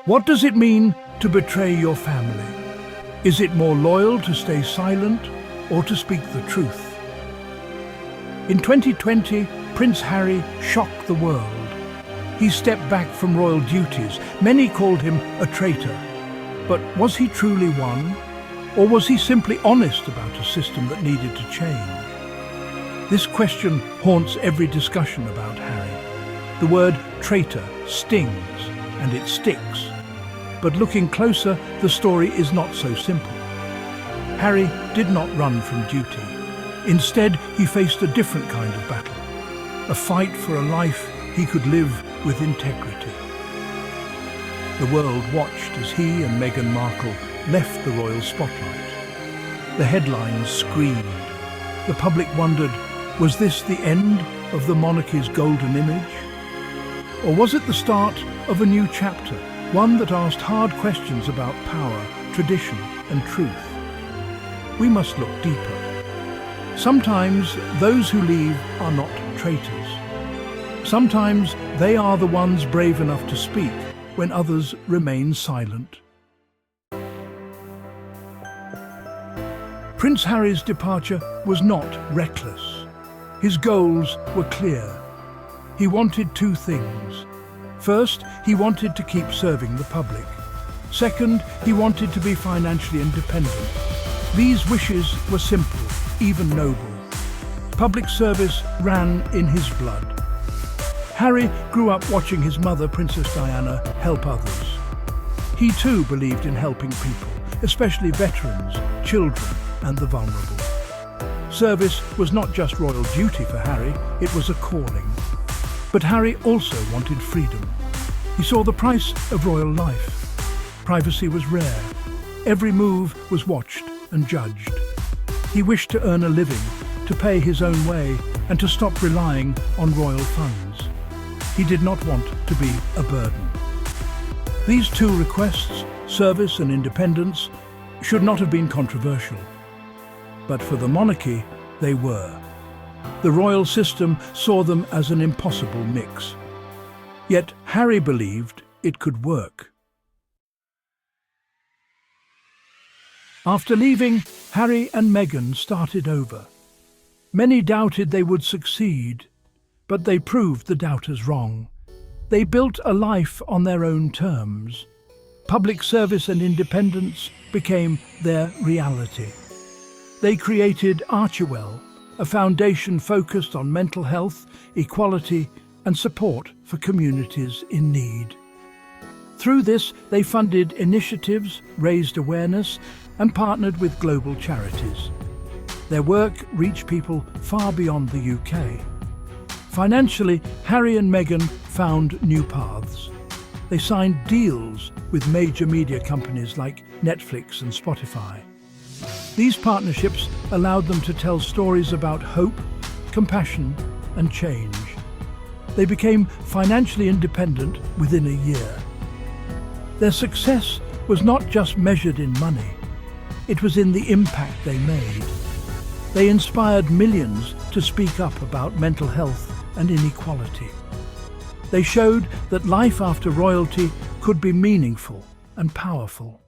What does it mean to betray your family? Is it more loyal to stay silent or to speak the truth? In 2020, Prince Harry shocked the world. He stepped back from royal duties. Many called him a traitor. But was he truly one? Or was he simply honest about a system that needed to change? This question haunts every discussion about Harry. The word traitor stings, and it sticks. But looking closer, the story is not so simple. Harry did not run from duty. Instead, he faced a different kind of battle. A fight for a life he could live with integrity. The world watched as he and Meghan Markle left the royal spotlight. The headlines screamed. The public wondered, was this the end of the monarchy's golden image? Or was it the start of a new chapter, one that asked hard questions about power, tradition, and truth? We must look deeper. Sometimes those who leave are not traitors. Sometimes they are the ones brave enough to speak when others remain silent. Prince Harry's departure was not reckless. His goals were clear. He wanted two things. First, he wanted to keep serving the public. Second, he wanted to be financially independent. These wishes were simple, even noble. Public service ran in his blood. Harry grew up watching his mother, Princess Diana, help others. He too believed in helping people, especially veterans, children, and the vulnerable. Service was not just royal duty for Harry, it was a calling. But Harry also wanted freedom. He saw the price of royal life. Privacy was rare. Every move was watched and judged. He wished to earn a living, to pay his own way, and to stop relying on royal funds. He did not want to be a burden. These two requests, service and independence, should not have been controversial. But for the monarchy, they were. The royal system saw them as an impossible mix. Yet Harry believed it could work. After leaving, Harry and Meghan started over. Many doubted they would succeed, but they proved the doubters wrong. They built a life on their own terms. Public service and independence became their reality. They created Archewell, a foundation focused on mental health, equality, and support for communities in need. Through this, they funded initiatives, raised awareness, and partnered with global charities. Their work reached people far beyond the UK. Financially, Harry and Meghan found new paths. They signed deals with major media companies like Netflix and Spotify. These partnerships allowed them to tell stories about hope, compassion, and change. They became financially independent within a year. Their success was not just measured in money. It was in the impact they made. They inspired millions to speak up about mental health and inequality. They showed that life after royalty could be meaningful and powerful.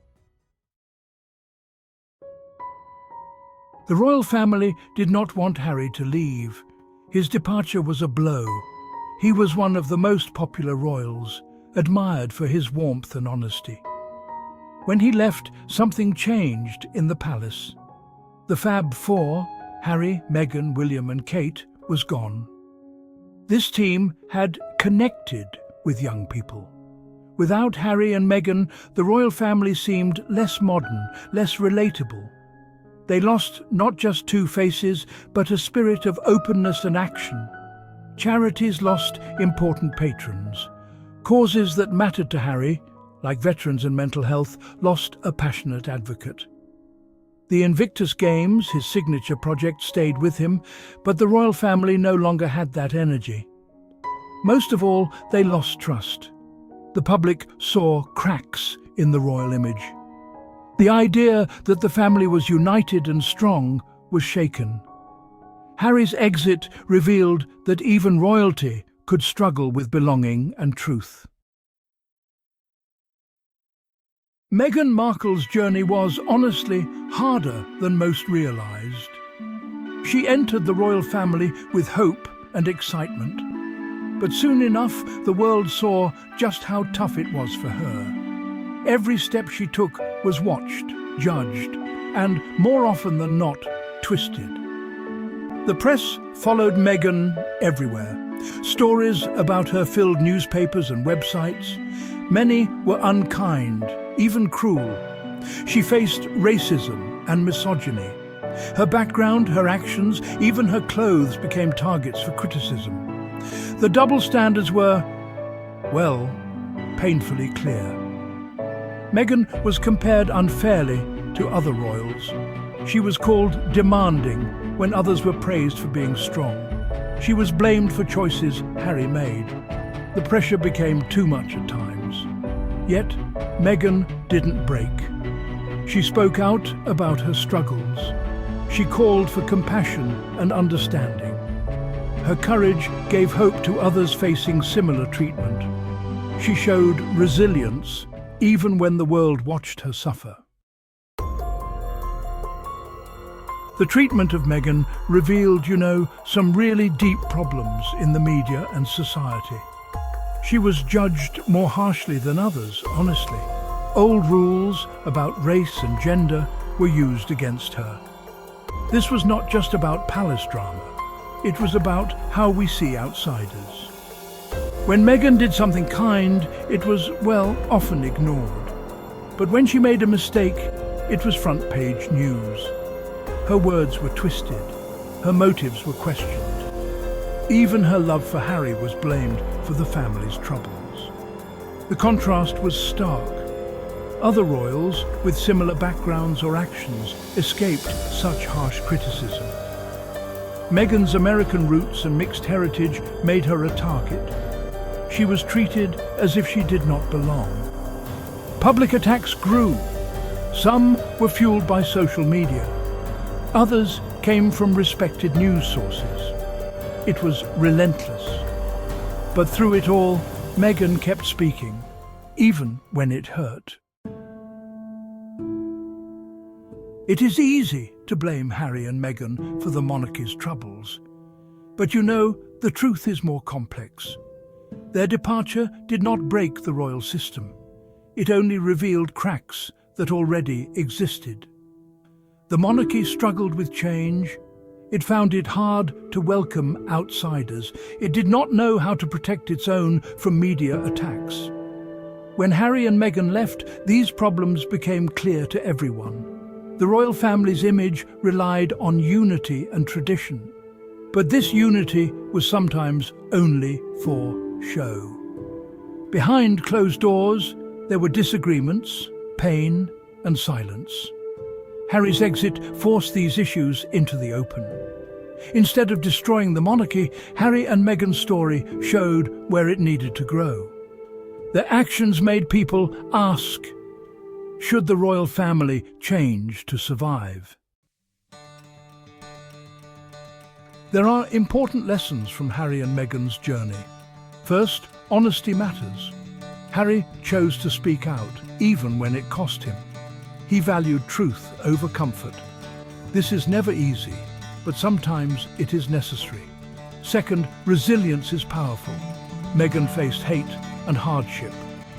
The royal family did not want Harry to leave. His departure was a blow. He was one of the most popular royals, admired for his warmth and honesty. When he left, something changed in the palace. The Fab Four, Harry, Meghan, William and Kate, was gone. This team had connected with young people. Without Harry and Meghan, the royal family seemed less modern, less relatable. They lost not just two faces, but a spirit of openness and action. Charities lost important patrons. Causes that mattered to Harry, like veterans and mental health, lost a passionate advocate. The Invictus Games, his signature project, stayed with him, but the royal family no longer had that energy. Most of all, they lost trust. The public saw cracks in the royal image. The idea that the family was united and strong was shaken. Harry's exit revealed that even royalty could struggle with belonging and truth. Meghan Markle's journey was, honestly, harder than most realised. She entered the royal family with hope and excitement, but soon enough the world saw just how tough it was for her. Every step she took was watched, judged, and, more often than not, twisted. The press followed Meghan everywhere. Stories about her filled newspapers and websites. Many were unkind, even cruel. She faced racism and misogyny. Her background, her actions, even her clothes became targets for criticism. The double standards were, well, painfully clear. Meghan was compared unfairly to other royals. She was called demanding when others were praised for being strong. She was blamed for choices Harry made. The pressure became too much at times. Yet, Meghan didn't break. She spoke out about her struggles. She called for compassion and understanding. Her courage gave hope to others facing similar treatment. She showed resilience even when the world watched her suffer. The treatment of Meghan revealed, some really deep problems in the media and society. She was judged more harshly than others, honestly. Old rules about race and gender were used against her. This was not just about palace drama. It was about how we see outsiders. When Meghan did something kind, it was, often ignored. But when she made a mistake, it was front-page news. Her words were twisted. Her motives were questioned. Even her love for Harry was blamed for the family's troubles. The contrast was stark. Other royals with similar backgrounds or actions escaped such harsh criticism. Meghan's American roots and mixed heritage made her a target. She was treated as if she did not belong. Public attacks grew. Some were fueled by social media. Others came from respected news sources. It was relentless. But through it all, Meghan kept speaking, even when it hurt. It is easy to blame Harry and Meghan for the monarchy's troubles. But the truth is more complex. Their departure did not break the royal system. It only revealed cracks that already existed. The monarchy struggled with change. It found it hard to welcome outsiders. It did not know how to protect its own from media attacks. When Harry and Meghan left, these problems became clear to everyone. The royal family's image relied on unity and tradition. But this unity was sometimes only for show. Behind closed doors, there were disagreements, pain, and silence. Harry's exit forced these issues into the open. Instead of destroying the monarchy, Harry and Meghan's story showed where it needed to grow. Their actions made people ask, should the royal family change to survive? There are important lessons from Harry and Meghan's journey. First, honesty matters. Harry chose to speak out, even when it cost him. He valued truth over comfort. This is never easy, but sometimes it is necessary. Second, resilience is powerful. Meghan faced hate and hardship.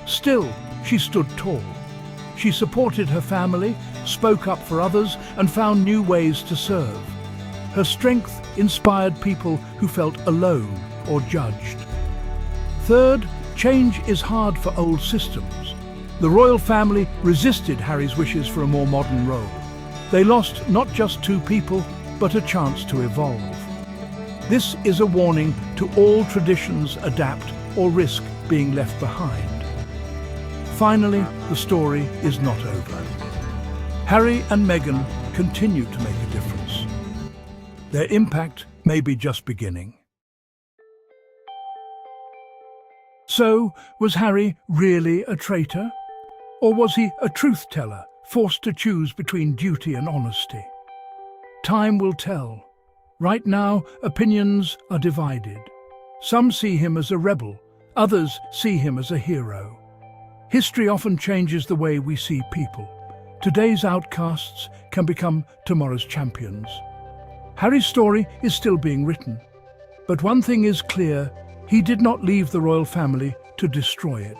Still, she stood tall. She supported her family, spoke up for others, and found new ways to serve. Her strength inspired people who felt alone or judged. Third, change is hard for old systems. The royal family resisted Harry's wishes for a more modern role. They lost not just two people, but a chance to evolve. This is a warning to all traditions adapt or risk being left behind. Finally, the story is not over. Harry and Meghan continue to make a difference. Their impact may be just beginning. So, was Harry really a traitor? Or was he a truth-teller, forced to choose between duty and honesty? Time will tell. Right now, opinions are divided. Some see him as a rebel, others see him as a hero. History often changes the way we see people. Today's outcasts can become tomorrow's champions. Harry's story is still being written. But one thing is clear, he did not leave the royal family to destroy it.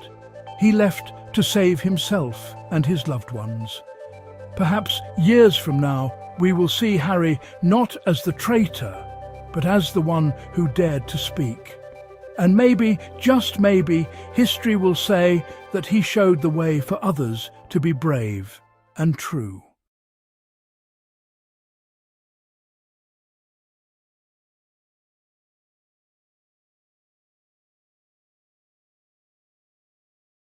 He left to save himself and his loved ones. Perhaps years from now, we will see Harry not as the traitor, but as the one who dared to speak. And maybe, just maybe, history will say that he showed the way for others to be brave and true.